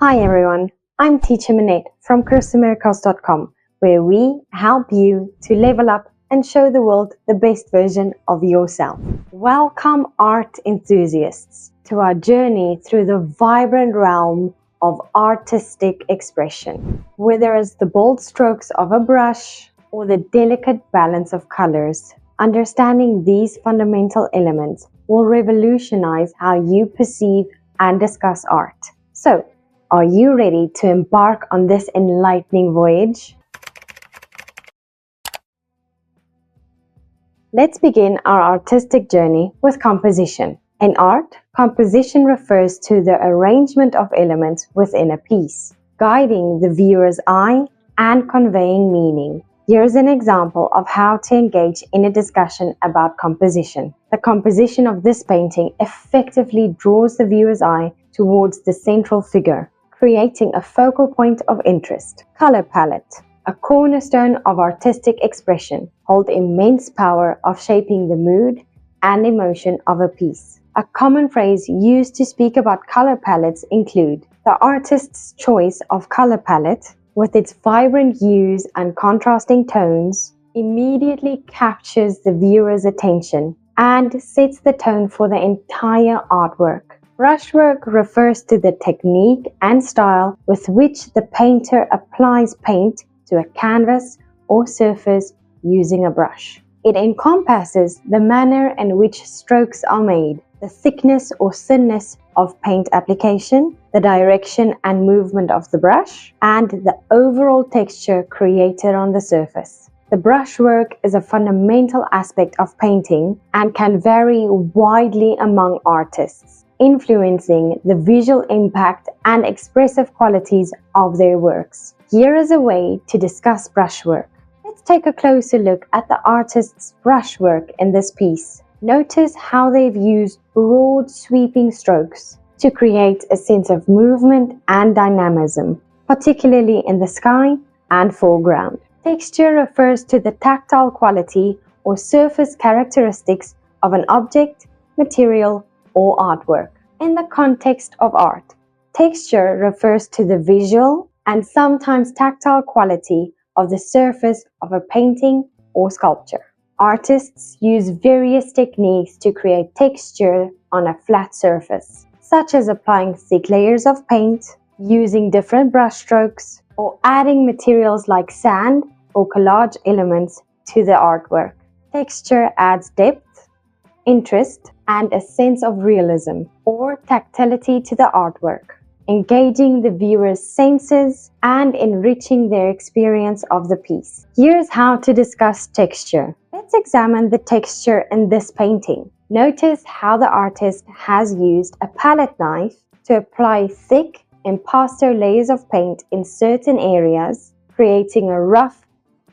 Hi everyone, I'm Teacher Minette from CurseAmericas.com, where we help you to level up and show the world the best version of yourself. Welcome art enthusiasts to our journey through the vibrant realm of artistic expression. Whether it's the bold strokes of a brush or the delicate balance of colors, understanding these fundamental elements will revolutionize how you perceive and discuss art. So, are you ready to embark on this enlightening voyage? Let's begin our artistic journey with composition. In art, composition refers to the arrangement of elements within a piece, guiding the viewer's eye and conveying meaning. Here's an example of how to engage in a discussion about composition. The composition of this painting effectively draws the viewer's eye towards the central figure, creating a focal point of interest. Color palette, a cornerstone of artistic expression, hold immense power of shaping the mood and emotion of a piece. A common phrase used to speak about color palettes include the artist's choice of color palette, with its vibrant hues and contrasting tones, immediately captures the viewer's attention and sets the tone for the entire artwork. Brushwork refers to the technique and style with which the painter applies paint to a canvas or surface using a brush. It encompasses the manner in which strokes are made, the thickness or thinness of paint application, the direction and movement of the brush, and the overall texture created on the surface. The brushwork is a fundamental aspect of painting and can vary widely among artists, influencing the visual impact and expressive qualities of their works. Here is a way to discuss brushwork. Let's take a closer look at the artist's brushwork in this piece. Notice how they've used broad sweeping strokes to create a sense of movement and dynamism, particularly in the sky and foreground. Texture refers to the tactile quality or surface characteristics of an object, material, or artwork. In the context of art, texture refers to the visual and sometimes tactile quality of the surface of a painting or sculpture. Artists use various techniques to create texture on a flat surface, such as applying thick layers of paint, using different brushstrokes, or adding materials like sand or collage elements to the artwork. Texture adds depth, interest, and a sense of realism or tactility to the artwork, engaging the viewer's senses and enriching their experience of the piece. Here's how to discuss texture. Let's examine the texture in this painting. Notice how the artist has used a palette knife to apply thick impasto layers of paint in certain areas, creating a rough,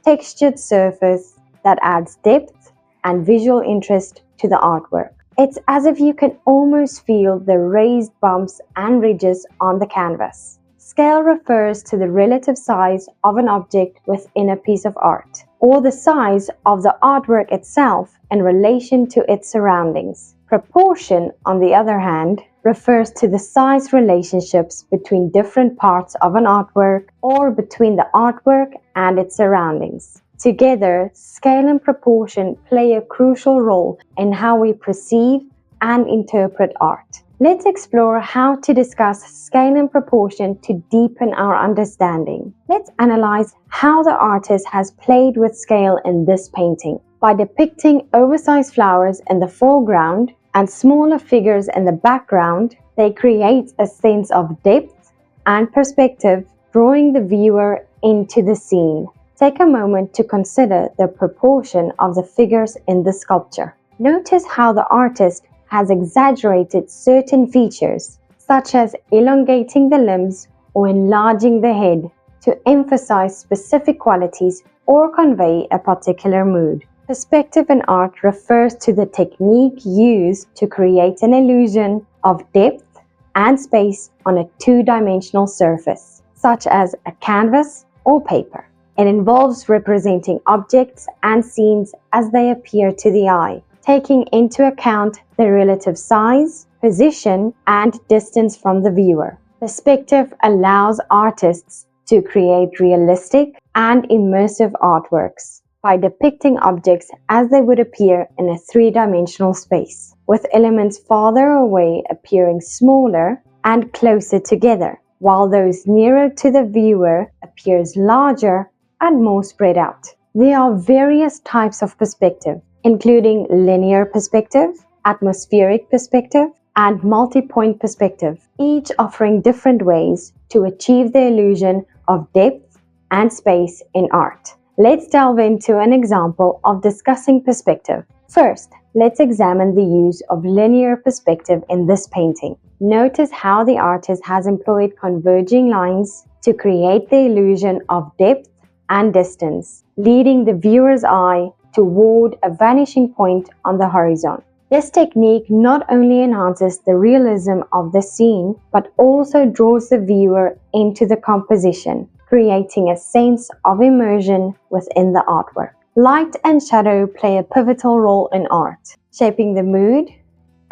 textured surface that adds depth and visual interest to the artwork. It's as if you can almost feel the raised bumps and ridges on the canvas. Scale refers to the relative size of an object within a piece of art, or the size of the artwork itself in relation to its surroundings. Proportion, on the other hand, refers to the size relationships between different parts of an artwork or between the artwork and its surroundings. Together, scale and proportion play a crucial role in how we perceive and interpret art. Let's explore how to discuss scale and proportion to deepen our understanding. Let's analyze how the artist has played with scale in this painting. By depicting oversized flowers in the foreground and smaller figures in the background, they create a sense of depth and perspective, drawing the viewer into the scene. Take a moment to consider the proportion of the figures in the sculpture. Notice how the artist has exaggerated certain features, such as elongating the limbs or enlarging the head to emphasize specific qualities or convey a particular mood. Perspective in art refers to the technique used to create an illusion of depth and space on a two-dimensional surface, such as a canvas or paper. It involves representing objects and scenes as they appear to the eye, taking into account their relative size, position, and distance from the viewer. Perspective allows artists to create realistic and immersive artworks by depicting objects as they would appear in a three-dimensional space, with elements farther away appearing smaller and closer together, while those nearer to the viewer appears larger and more spread out. There are various types of perspective, including linear perspective, atmospheric perspective, and multi-point perspective, each offering different ways to achieve the illusion of depth and space in art. Let's delve into an example of discussing perspective. First, let's examine the use of linear perspective in this painting. Notice how the artist has employed converging lines to create the illusion of depth and distance, leading the viewer's eye toward a vanishing point on the horizon. This technique not only enhances the realism of the scene, but also draws the viewer into the composition, creating a sense of immersion within the artwork. Light and shadow play a pivotal role in art, shaping the mood,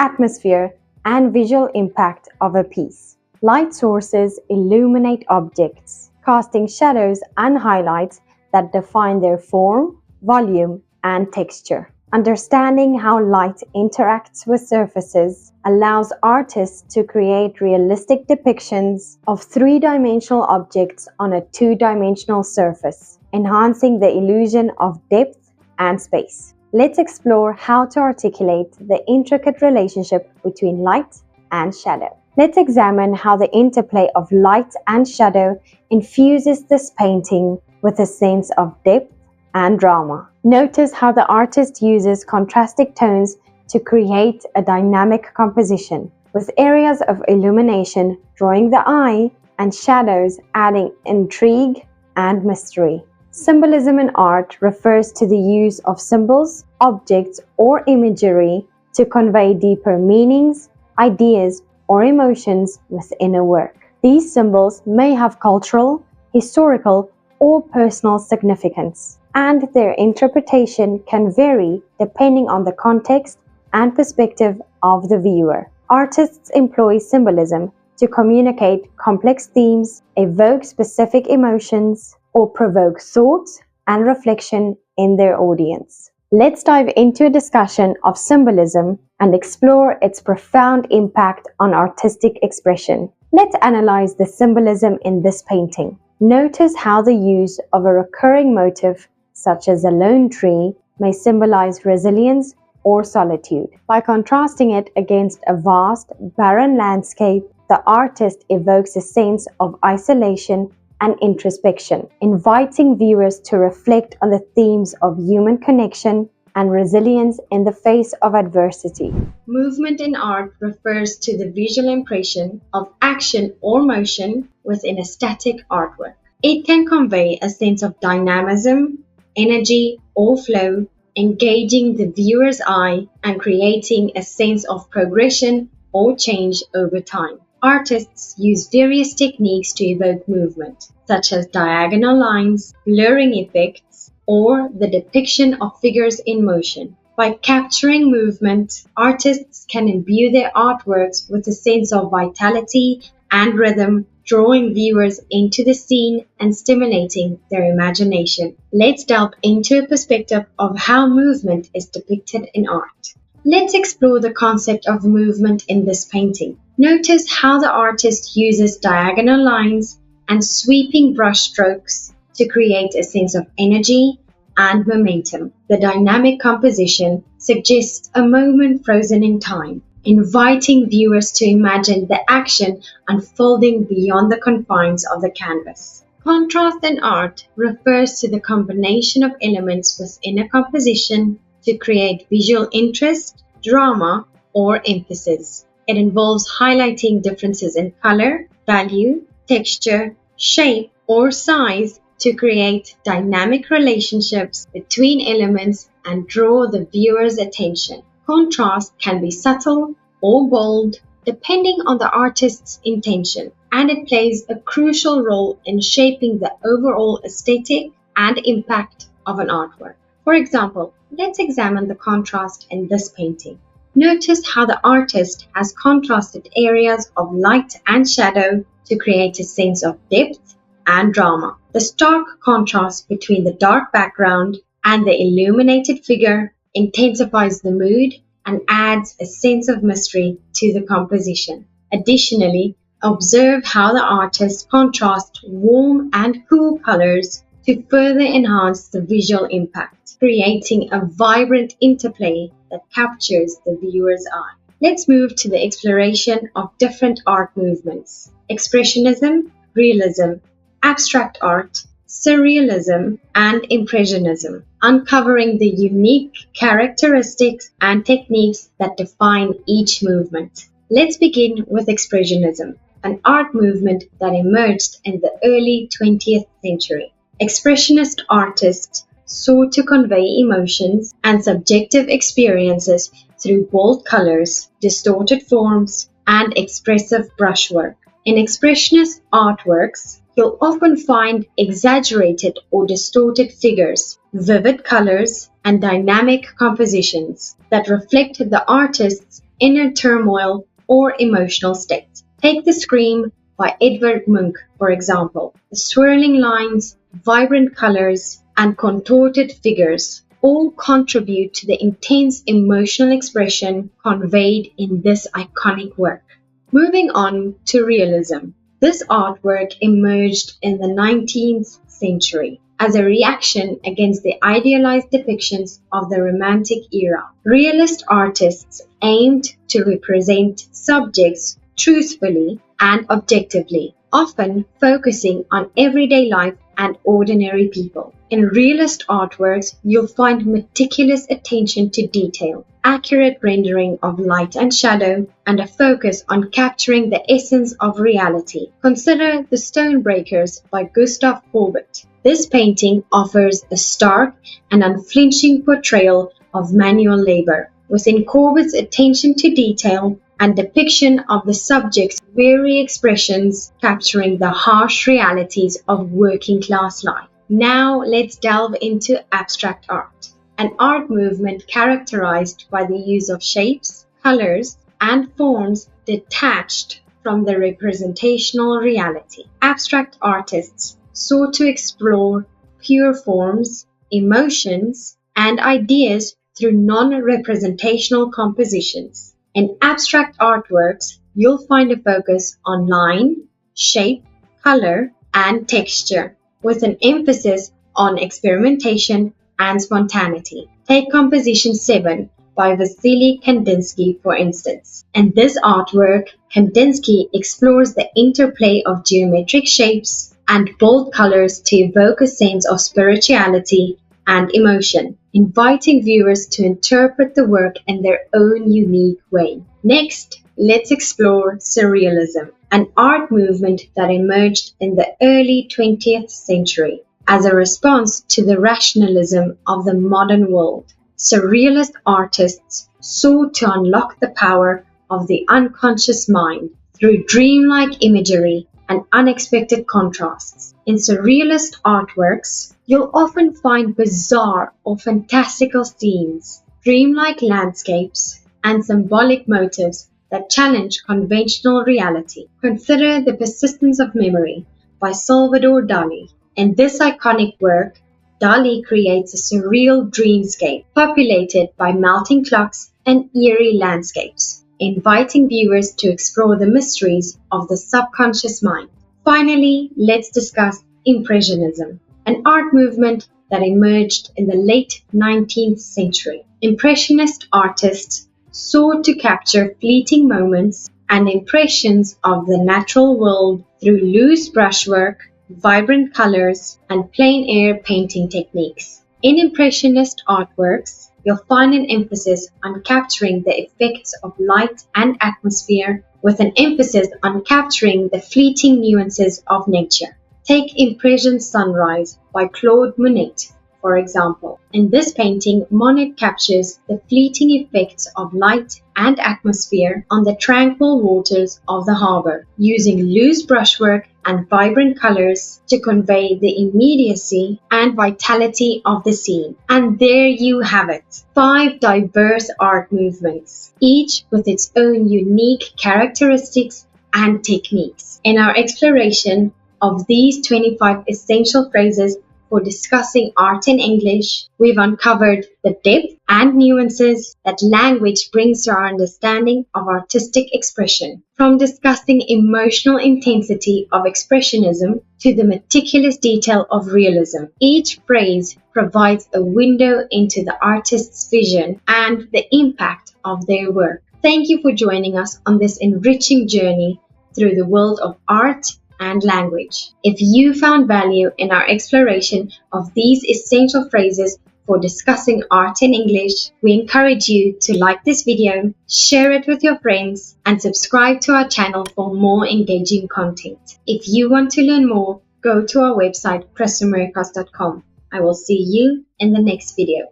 atmosphere, and visual impact of a piece. Light sources illuminate objects, casting shadows and highlights that define their form, volume, and texture. Understanding how light interacts with surfaces allows artists to create realistic depictions of three-dimensional objects on a two-dimensional surface, enhancing the illusion of depth and space. Let's explore how to articulate the intricate relationship between light and shadow. Let's examine how the interplay of light and shadow infuses this painting with a sense of depth and drama. Notice how the artist uses contrasting tones to create a dynamic composition, with areas of illumination drawing the eye and shadows adding intrigue and mystery. Symbolism in art refers to the use of symbols, objects, or imagery to convey deeper meanings, ideas, or emotions within a work. These symbols may have cultural, historical, or personal significance, and their interpretation can vary depending on the context and perspective of the viewer. Artists employ symbolism to communicate complex themes, evoke specific emotions, or provoke thought and reflection in their audience. Let's dive into a discussion of symbolism and explore its profound impact on artistic expression. Let's analyze the symbolism in this painting. Notice how the use of a recurring motif, such as a lone tree, may symbolize resilience or solitude. By contrasting it against a vast, barren landscape, the artist evokes a sense of isolation and introspection, inviting viewers to reflect on the themes of human connection and resilience in the face of adversity. Movement in art refers to the visual impression of action or motion within a static artwork. It can convey a sense of dynamism, energy, or flow, engaging the viewer's eye and creating a sense of progression or change over time. Artists use various techniques to evoke movement, such as diagonal lines, blurring effects, or the depiction of figures in motion. By capturing movement, artists can imbue their artworks with a sense of vitality and rhythm, drawing viewers into the scene and stimulating their imagination. Let's delve into a perspective of how movement is depicted in art. Let's explore the concept of movement in this painting. Notice how the artist uses diagonal lines and sweeping brush strokes to create a sense of energy and momentum. The dynamic composition suggests a moment frozen in time, inviting viewers to imagine the action unfolding beyond the confines of the canvas. Contrast in art refers to the combination of elements within a composition to create visual interest, drama, or emphasis. It involves highlighting differences in color, value, texture, shape, or size to create dynamic relationships between elements and draw the viewer's attention. Contrast can be subtle or bold, depending on the artist's intention, and it plays a crucial role in shaping the overall aesthetic and impact of an artwork. For example, let's examine the contrast in this painting. Notice how the artist has contrasted areas of light and shadow to create a sense of depth and drama. The stark contrast between the dark background and the illuminated figure intensifies the mood and adds a sense of mystery to the composition. Additionally, observe how the artist contrasts warm and cool colors to further enhance the visual impact, creating a vibrant interplay that captures the viewer's eye. Let's move to the exploration of different art movements: Expressionism, Realism, Abstract art, Surrealism, and Impressionism, uncovering the unique characteristics and techniques that define each movement. Let's begin with Expressionism, an art movement that emerged in the early 20th century. Expressionist artists sought to convey emotions and subjective experiences through bold colors, distorted forms, and expressive brushwork. In Expressionist artworks, you'll often find exaggerated or distorted figures, vivid colors, and dynamic compositions that reflect the artist's inner turmoil or emotional state. Take The Scream by Edvard Munch, for example. The swirling lines, vibrant colors, and contorted figures all contribute to the intense emotional expression conveyed in this iconic work. Moving on to realism. This artwork emerged in the 19th century as a reaction against the idealized depictions of the Romantic era. Realist artists aimed to represent subjects truthfully and objectively, often focusing on everyday life and ordinary people. In realist artworks, you'll find meticulous attention to detail, accurate rendering of light and shadow, and a focus on capturing the essence of reality. Consider The Stonebreakers by Gustav Courbet. This painting offers a stark and unflinching portrayal of manual labor, within Courbet's attention to detail and depiction of the subject's weary expressions, capturing the harsh realities of working class life. Now let's delve into abstract art, an art movement characterized by the use of shapes, colors, and forms detached from the representational reality. Abstract artists sought to explore pure forms, emotions, and ideas through non-representational compositions. In abstract artworks, you'll find a focus on line, shape, color, and texture, with an emphasis on experimentation and spontaneity. Take Composition 7 by Vasily Kandinsky, for instance. In this artwork, Kandinsky explores the interplay of geometric shapes and bold colors to evoke a sense of spirituality and emotion, inviting viewers to interpret the work in their own unique way. Next, let's explore Surrealism, an art movement that emerged in the early 20th century as a response to the rationalism of the modern world. Surrealist artists sought to unlock the power of the unconscious mind through dreamlike imagery and unexpected contrasts. In surrealist artworks, you'll often find bizarre or fantastical scenes, dreamlike landscapes, and symbolic motifs that challenge conventional reality. Consider The Persistence of Memory by Salvador Dali. In this iconic work, Dali creates a surreal dreamscape populated by melting clocks and eerie landscapes, inviting viewers to explore the mysteries of the subconscious mind. Finally, let's discuss Impressionism, an art movement that emerged in the late 19th century. Impressionist artists sought to capture fleeting moments and impressions of the natural world through loose brushwork, vibrant colors, and plein air painting techniques. In Impressionist artworks, you'll find an emphasis on capturing the effects of light and atmosphere, with an emphasis on capturing the fleeting nuances of nature. Take Impression Sunrise by Claude Monet, for example. In this painting, Monet captures the fleeting effects of light and atmosphere on the tranquil waters of the harbor, using loose brushwork and vibrant colors to convey the immediacy and vitality of the scene. And there you have it, 5 diverse art movements, each with its own unique characteristics and techniques. In our exploration of these 25 essential phrases for discussing art in English, we've uncovered the depth and nuances that language brings to our understanding of artistic expression. From discussing emotional intensity of Expressionism to the meticulous detail of Realism, each phrase provides a window into the artist's vision and the impact of their work. Thank you for joining us on this enriching journey through the world of art and language. If you found value in our exploration of these essential phrases for discussing art in English, we encourage you to like this video, share it with your friends, and subscribe to our channel for more engaging content. If you want to learn more, go to our website, pressamericas.com. I will see you in the next video.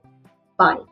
Bye.